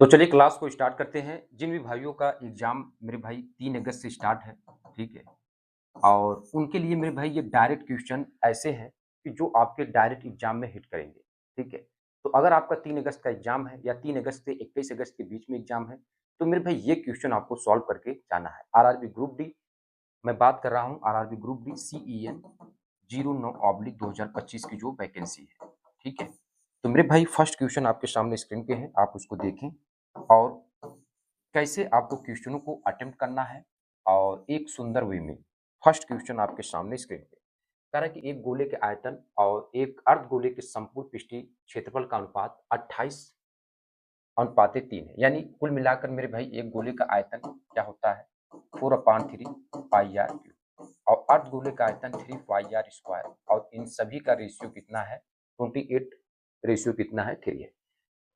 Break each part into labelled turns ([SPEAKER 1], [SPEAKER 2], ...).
[SPEAKER 1] तो चलिए क्लास को स्टार्ट करते हैं। जिन भी भाइयों का एग्ज़ाम मेरे भाई 3 अगस्त से स्टार्ट है, ठीक है? और उनके लिए मेरे भाई ये डायरेक्ट क्वेश्चन ऐसे हैं कि जो आपके डायरेक्ट एग्ज़ाम में हिट करेंगे, ठीक है? तो अगर आपका 3 अगस्त का एग्ज़ाम है या 3 अगस्त से 21 अगस्त के बीच में एग्ज़ाम है, तो मेरे भाई ये क्वेश्चन आपको सॉल्व करके जाना है। आरआरबी ग्रुप डी मैं बात कर रहा हूँ आरआरबी ग्रुप डी सीईएन 09/2025 की जो वैकेंसी है, ठीक है? तो मेरे भाई फर्स्ट क्वेश्चन आपके सामने स्क्रीन पे है, आप उसको देखें और कैसे आपको क्वेश्चनों को अटेम्प्ट करना है और एक सुंदर वे में। फर्स्ट क्वेश्चन आपके सामने स्क्रीन पे कह रहा है कि एक गोले के आयतन और एक अर्धगोले के संपूर्ण पृष्ठीय क्षेत्रफल का अनुपात 28 अनुपाते 3 है। यानी कुल मिलाकर मेरे भाई एक गोले का आयतन क्या होता है 4/3 पाई आर क्यूब और अर्धगोले का आयतन 3 पाई आर स्क्वायर और इन सभी का रेशियो कितना है 28 रेशियो कितना है 3 है।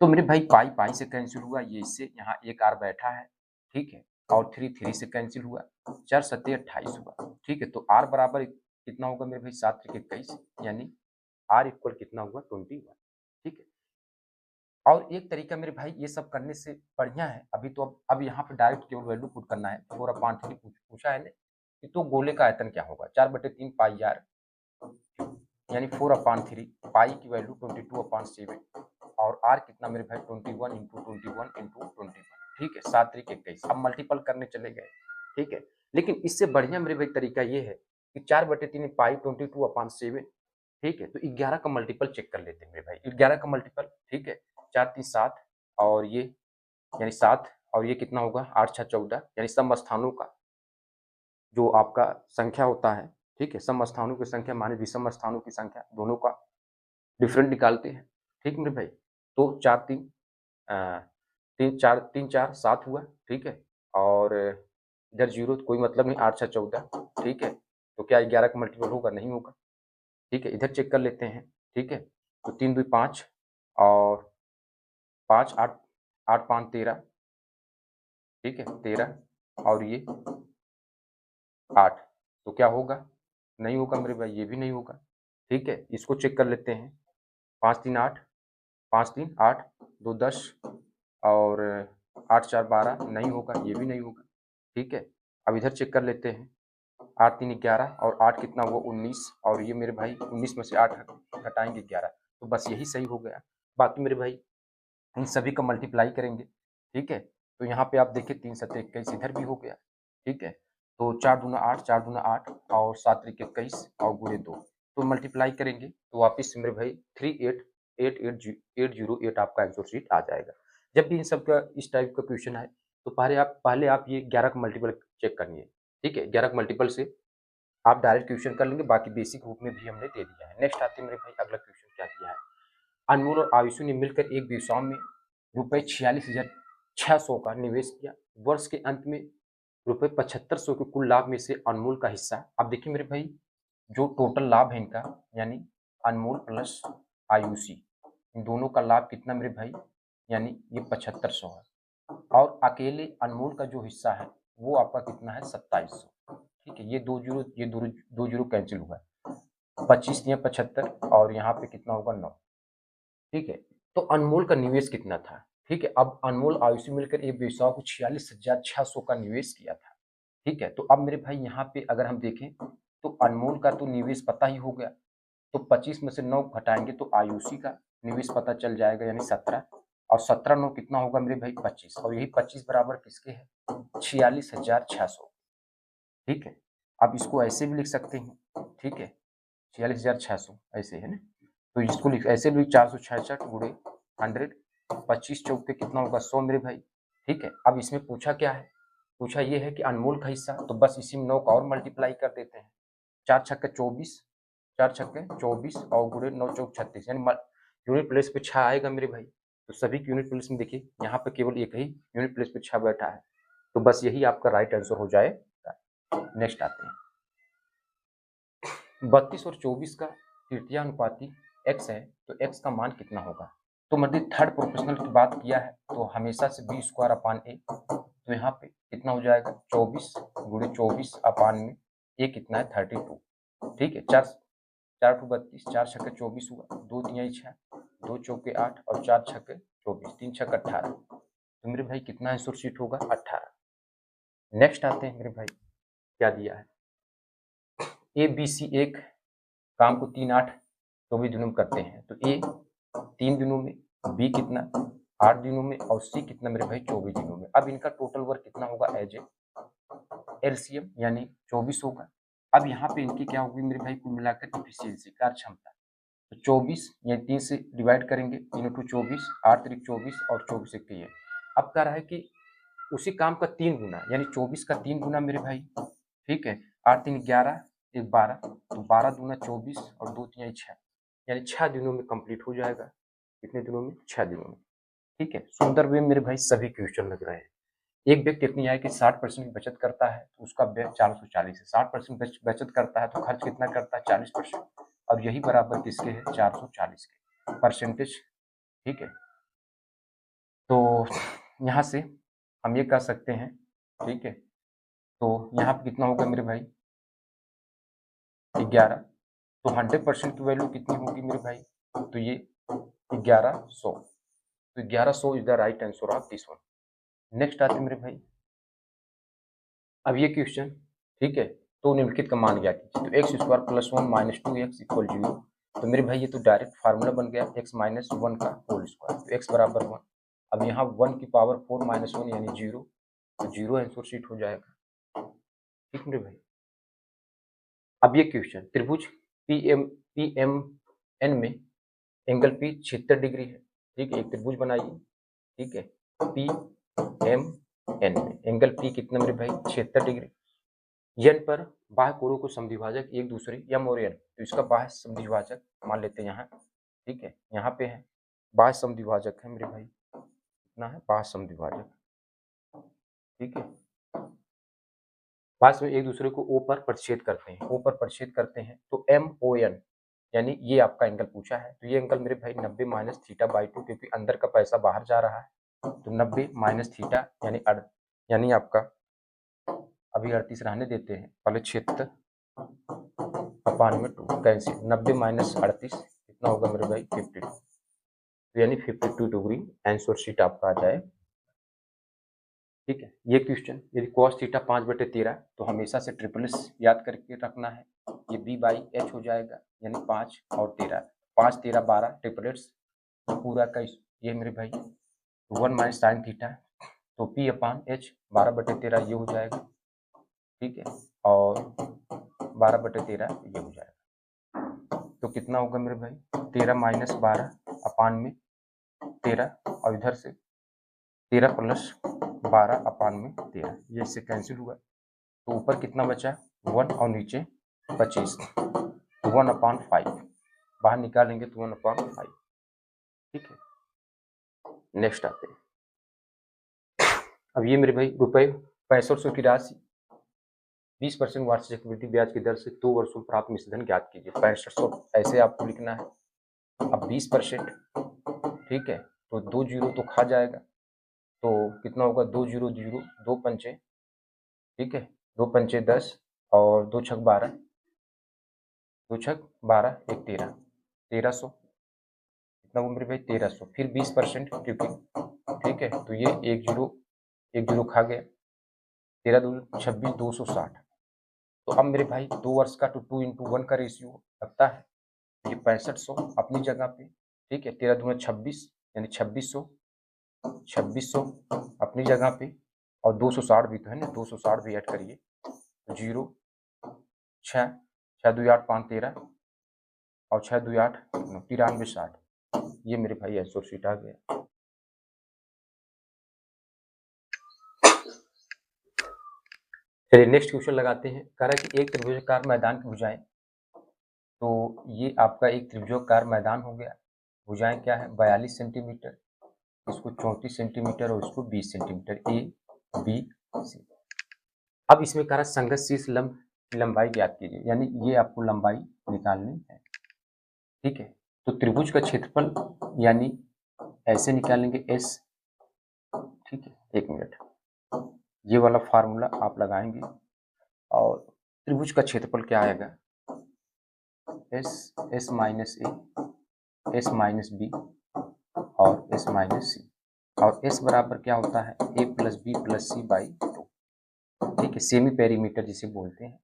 [SPEAKER 1] तो मेरे भाई पाई पाई से कैंसिल हुआ ये इससे यहाँ एक आर बैठा है, ठीक है? और 3 3 से कैंसिल हुआ, 4 सत्ते 28 हुआ, ठीक है? तो आर बराबर कितना होगा मेरे भाई 7 त्रिक 21 यानी आर इक्वल कितना हुआ 21, ठीक है? और एक तरीका मेरे भाई ये सब करने से बढ़िया है, अभी तो अब यहाँ पे डायरेक्ट केवल वैल्यू पुट करना है, 4/3 पूछा है ना, कि तो गोले का आयतन क्या होगा 4/3 पाई आर यानी 4/3 पाई की वैल्यू 22/7 और आर कितना मेरे भाई 21 इंटू 21 इंटू 21, ठीक है 7 त्रिक 21। अब मल्टीपल करने चले गए, ठीक है? लेकिन इससे बढ़िया मेरे भाई तरीका ये है कि 4/3 पाई 22/7, ठीक है? तो 11 का मल्टीपल चेक कर लेते हैं मेरे भाई, 11 का मल्टीपल, ठीक है? 4 3 7 और ये यानी 7 और ये कितना होगा 8 6 14 यानी सम स्थानों का जो आपका संख्या होता है, ठीक है? सम स्थानों की संख्या माने विषम स्थानों की संख्या दोनों का डिफरेंट निकालते हैं, ठीक मेरे भाई? तो 4 3 अ, 3 4 7 हुआ, ठीक है? और इधर 0 तो कोई मतलब नहीं 8 6 14, ठीक है? तो क्या 11 का मल्टीपल होगा? नहीं होगा, ठीक है? इधर चेक कर लेते हैं, ठीक है? तो 3 दूनी 5 और 5 8 8 5 13, ठीक है? 13 और ये 8 तो क्या होगा? नहीं होगा मेरे भाई, ये भी नहीं होगा, ठीक है? इसको चेक कर लेते हैं, 5 3 8 5 3 8 2 10 और 8 4 12 नहीं होगा, ये भी नहीं होगा, ठीक है? अब इधर चेक कर लेते हैं, 8 3 11 और 8 कितना हुआ 19 और ये मेरे भाई 19 में से 8 घटाएँगे 11 तो बस यही सही हो गया। बाकी मेरे भाई इन सभी का मल्टीप्लाई करेंगे, ठीक है? तो यहाँ पे आप देखिए 3 सत्ते 21 इधर भी हो गया, ठीक है? तो 4 दूना 8 4 दूना 8 और 7 त्रिक 21 और गुणे 2 तो मल्टीप्लाई करेंगे तो वापस से मेरे भाई 388808 आपका आंसर शीट आ जाएगा। जब भी इन सब का इस टाइप का क्वेश्चन आए तो पहले आप ये 11 का मल्टीपल चेक करिए, ठीक है? 11 का मल्टीपल से आप डायरेक्ट क्वेश्चन कर लेंगे, बाकी बेसिक रूप में भी हमने दे दिया है। नेक्स्ट आते हैं मेरे भाई अगला क्वेश्चन क्या दिया है? अनमोल और आयुषी ने मिलकर एक व्यवसाय में रुपए 46,600 का निवेश किया। वर्ष के अंत में रुपए 7500 के कुल लाभ में से अनमोल का हिस्सा अब देखिए मेरे भाई जो टोटल लाभ है इनका यानी अनमोल प्लस आयुषी इन दोनों का लाभ कितना मेरे भाई यानी ये 7500 है और अकेले अनमोल का जो हिस्सा है वो आपका कितना है 2700, ठीक है? ये दो जीरो कैंसिल हुआ है 25 या 75 और यहाँ पे कितना होगा 9, ठीक है? तो अनमोल का निवेश कितना था? ठीक है? अब अनमोल आयुषी मिलकर एक व्यवसाय को 46,600 का निवेश किया था, ठीक है? तो अब मेरे भाई यहाँ पे अगर हम देखें तो अनमोल का तो निवेश पता ही हो गया, तो 25 में से 9 घटाएँगे तो आयुषी का निवेश पता चल जाएगा यानी 17 और 17 9 कितना होगा मेरे भाई 25 और यही 25 बराबर किसके है? 46,600, ठीक है? आप इसको ऐसे भी लिख सकते हैं, ठीक है? 46,600 ऐसे है ना? तो इसको लिख ऐसे भी 466 गुणे 100 25 चौके कितना होगा 100 मेरे भाई, ठीक है? अब इसमें पूछा क्या है? पूछा ये है कि अनमोल का हिस्सा तो बस इसी में 9 का और मल्टीप्लाई कर देते हैं। 4 छक्के 24 4 छक्के 24 और गुणे 9 चौक 36 यानी यूनिट प्लेस पे 6 आएगा मेरे भाई। तो सभी के यूनिट प्लेस में देखिए यहाँ पे केवल एक ही यूनिट प्लेस पे 6 बैठा है। तो बस यही आपका राइट आंसर हो जाएगा। नेक्स्ट आते हैं। 32 और 24 का तृतीयानुपाती x है तो x का मान कितना होगा? तो मतलब थर्ड प्रोपोर्शनल की बात किया है तो हमेशा से बी स्क्वायर अपान ए तो यहाँ पे कितना हो जाएगा 24 गुणे 24 अपान में ए कितना है 32, ठीक है? 4 4 टू 32 4 छक्के 24 हुआ 2 तिहाई 6 2 चौके 8 और 4 छक्के 24 3 छक्के 18 तो मेरे भाई कितना आंसर शीट होगा 18। नेक्स्ट आते हैं मेरे भाई, क्या दिया है, ए बी सी एक काम को 3 8 24 दिनों में करते हैं, तो ए 3 दिनों में, बी कितना 8 दिनों में और सी कितना मेरे भाई 24 दिनों में। अब इनका टोटल वर्क कितना होगा एज ए एलसीएम यानी 24 होगा। अब यहाँ पे इनकी क्या होगी मेरे भाई, कुल मिलाकर इफिशियंसी कार्य क्षमता, तो 24 या 3 से डिवाइड करेंगे, 3 इंटू 24, 8 त्रिक 24 और 24 एक है। अब कह रहा है कि उसी काम का 3 गुना यानी 24 का 3 गुना मेरे भाई, ठीक है, 8 3 11 1 12, तो 12 दूना 24 और 2 3 6, यानी 6 दिनों में कंप्लीट हो जाएगा। कितने दिनों में, 6 दिनों में। ठीक है, सुंदर वे मेरे भाई सभी क्वेश्चन लग रहे हैं। एक व्यक्ति अपनी आय की 60% की बचत करता है तो उसका व्यय 440 है, 60% बचत करता है तो खर्च कितना करता है 40%, और यही बराबर किसके है 440 के परसेंटेज। ठीक है, तो यहाँ से हम ये कह सकते हैं, ठीक है, तो यहाँ पे कितना होगा मेरे भाई 11, तो 100% की वैल्यू कितनी होगी मेरे भाई, तो ये 1100, तो 1100 is the right answer of this one. Next आते मेरे भाई, अब ये क्वेश्चन, ठीक है, तो निम्नलिखित का मान ज्ञात कीजिए, तो x square plus 1 minus 2x equal 0, तो मेरे भाई ये तो डायरेक्ट फार्मूला बन गया x माइनस 1 का होल स्क्वायर, तो x बराबर 1। अब यहाँ 1 की पावर 4 माइनस 1 यानी 0, तो 0 आंसर शीट हो जाएगा। ठीक मेरे भाई, अब ये क्वेश्चन त्रिभुज PMN में एंगल P 76 डिग्री है। ठीक है, एक त्रिभुज बनाइए, ठीक है, PMN में एंगल P कितना मेरे भाई 76 डिग्री। एन पर बाह्य कोणों को समद्विभाजक एक दूसरे एम और एन, तो इसका बाह्य समद्विभाजक मान लेते हैं यहाँ। ठीक है, यहाँ पे है बाह्य समद्विभाजक है मेरे भाई, कितना है बाह्य समद्विभाजक। ठीक है, बाह्य में एक दूसरे को ओ पर प्रतिच्छेद करते हैं, ओ पर प्रतिच्छेद करते हैं, तो एम ओ एन यानी ये आपका एंगल पूछा है, तो ये एंगल मेरे भाई 90 माइनस थीटा बाई 2, क्योंकि अंदर का पैसा बाहर जा रहा है, तो 90 माइनस थीटा यानी आपका अभी 38 रहने देते हैं, पहले 76 अपान में 2 कैंसिल, 90 माइनस 38 कितना होगा मेरे भाई 52, तो यानी 52 डिग्री आंसर शीट आपका आ जाए। ठीक है, ये क्वेश्चन यदि cos थीटा 5/13 तो हमेशा से ट्रिपल एस याद करके रखना है, ये b बाई एच हो जाएगा यानी 5 और 13, 5 13 12 ट्रिपल एस पूरा का ये मेरे भाई 1 माइनस साइन थीटा, तो p अपान एच 12/13 ये हो जाएगा। ठीक है, और 12/13 ये हो जाएगा, तो कितना होगा मेरे भाई 13 माइनस 12 अपान में 13, और इधर से 13 प्लस 12 अपान में 13, ये इससे कैंसिल हुआ, तो ऊपर कितना बचा 1 और नीचे 25, तो 1/5 बाहर निकालेंगे तो 1/5। ठीक है, नेक्स्ट आते हैं, अब ये मेरे भाई रुपये 6500 की राशि 20% वार्षिक चक्रवृद्धि ब्याज की दर से 2 वर्षों में प्राप्त मिश्रधन ज्ञात कीजिए। 6500 ऐसे आपको लिखना है, अब 20%, ठीक है, तो 2 जीरो तो खा जाएगा, तो कितना होगा 2 0 0 2 पंचे, ठीक है, 2 पंचे 10 और 2 छक 12, 2 छक 12 1 13, 1300 कितना वो मेरे भाई 1300, फिर 20% क्योंकि, ठीक है, तो ये 1 जीरो खा गया, 13 2 26 260, तो अब मेरे भाई 2 वर्ष का तो 2:1 का रेशियो लगता है, ये 6500 अपनी जगह पे, ठीक है, 13 दूना 26 यानी 2600 अपनी जगह पे, और 260 भी तो है ना, 260 भी ऐड करिए, 0 6 6 2 8 5 13 और 6 2 8 93 60, ये मेरे भाई आंसर शीट आ गया। चलिए नेक्स्ट क्वेश्चन लगाते हैं, कह रहा है कि एक त्रिभुजाकार मैदान की भुजाएं, तो ये आपका एक त्रिभुजाकार मैदान हो गया, भुजाएं क्या है 42 सेंटीमीटर, इसको 34 सेंटीमीटर और इसको 20 सेंटीमीटर, ए बी सी। अब इसमें कह रहा है संगत शीर्ष लंब की लंबाई ज्ञात कीजिए, यानी ये आपको लंबाई निकालनी है। ठीक है, तो त्रिभुज का क्षेत्रफल यानी ऐसे निकालेंगे एस, ठीक है, एक मिनट, ये वाला फार्मूला आप लगाएंगे, और त्रिभुज का क्षेत्रफल क्या आएगा S minus A, S minus B और एस माइनस सी, और s बराबर क्या होता है a plus B plus C by 2। ठीक है, सेमी पेरीमीटर जिसे बोलते हैं।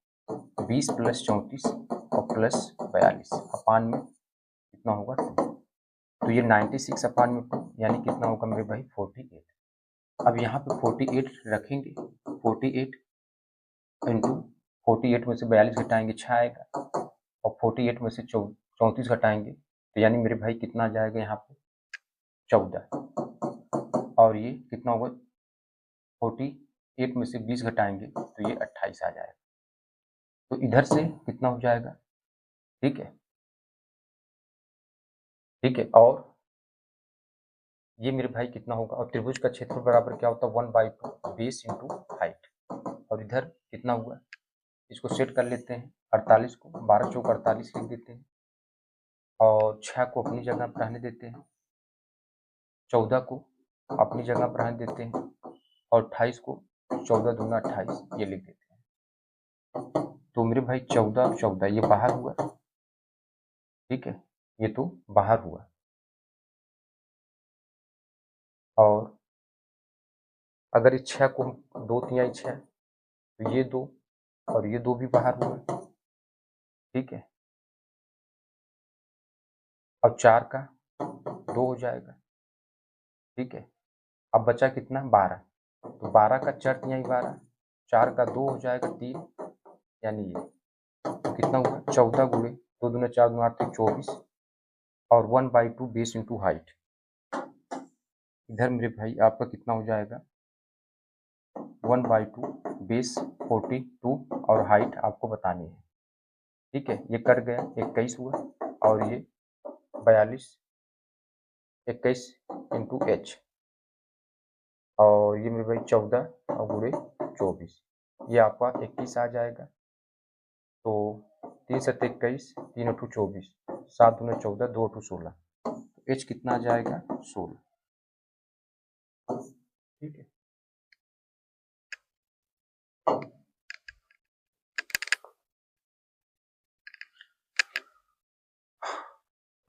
[SPEAKER 1] 20 प्लस 34 और प्लस 42 अपान में कितना होगा 2। तो ये 96 अपान में 2 यानी कितना होगा मेरे भाई 48। अब यहाँ पे 48 रखेंगे, 48 इंटू 48 में से 42 घटाएंगे 6 आएगा, और 48 में से 34 घटाएंगे तो यानी मेरे भाई कितना आ जाएगा यहाँ पे 14। और ये कितना होगा 48 में से 20 घटाएंगे तो ये 28 आ जाएगा। तो इधर से कितना हो जाएगा, ठीक है, ठीक है। और ये मेरे भाई कितना होगा, और त्रिभुज का क्षेत्रफल बराबर क्या होता है 1/2 बेस इंटू हाइट। और इधर कितना हुआ, इसको सेट कर लेते हैं 48 को, 12 चौक 48 लिख देते हैं, और 6 को अपनी जगह पर रहने देते हैं, 14 को अपनी जगह पर रहने देते हैं, और 28 को 14 दूना 28 ये लिख देते हैं। तो मेरे भाई 14 14 ये बाहर हुआ, ठीक है, ये तो बाहर हुआ। और अगर इस 6 को 2 तिहाई 6 तो ये 2 और ये 2 भी बाहर हुआ, ठीक है। अब 4 का 2 हो जाएगा, ठीक है। अब बचा कितना 12, तो 12 का 4 तिहाई 12, 4 का 2 हो जाएगा 3, यानी ये तो कितना हुआ 14 गुणे 2 दूना 4 दूना 8 24, और 1/2 बेस इंटू हाइट। इधर मेरे भाई आपका कितना हो जाएगा 1/2 बेस 42 और हाइट आपको बतानी है, ठीक है। ये कर गया 21 हुआ, और ये 42 21 इंटू एच, और ये मेरे भाई 14 और गुणे 24, ये आपका 21 आ जाएगा। तो 3 7 21 3 8 24 7 दूना 14 2 8 16, तो एच कितना आ जाएगा 16, ठीक है।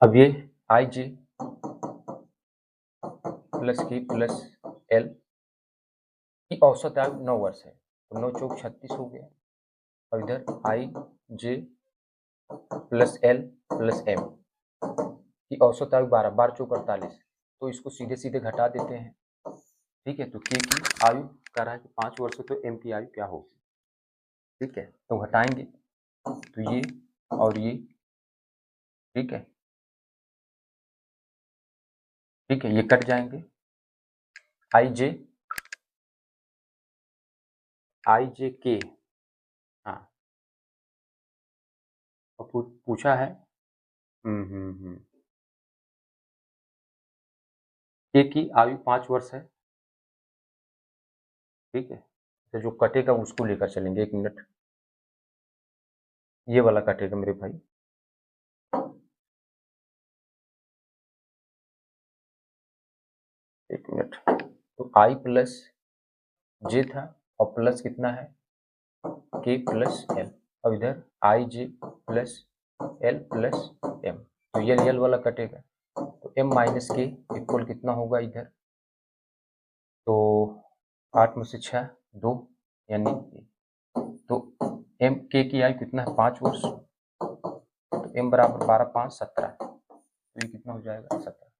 [SPEAKER 1] अब ये आई जे प्लस के प्लस एल की औसत आयु 9 वर्ष है, तो 9 चौक 36 हो गया। और इधर आई जे प्लस एल प्लस एम की औसत आयु 12 12 चौक 48, तो इसको सीधे सीधे घटा देते हैं, ठीक है। तो के की आयु कह रहा है कि 5 वर्ष है, तो एम की आयु क्या होगी, ठीक है। तो घटाएंगे तो ये और ये, ठीक है, ठीक है, ये कट जाएंगे। आई जे के, हाँ, और पूछा है के की आयु 5 वर्ष है, ठीक है। तो जो कटेगा उसको लेकर चलेंगे, 1 मिनट, ये वाला कटेगा मेरे भाई, एक मिनट। तो आई प्लस जे था, और प्लस कितना है के प्लस एल, और इधर आई जे प्लस एल प्लस एम, तो एल वाला कटेगा, तो एम माइनस के इक्वल कितना होगा इधर, तो 8 में से 6 2, यानी तो एम के की आयु कितना है 5 वर्ष, तो एम बराबर 12 5 17, तो ये कितना हो जाएगा 17।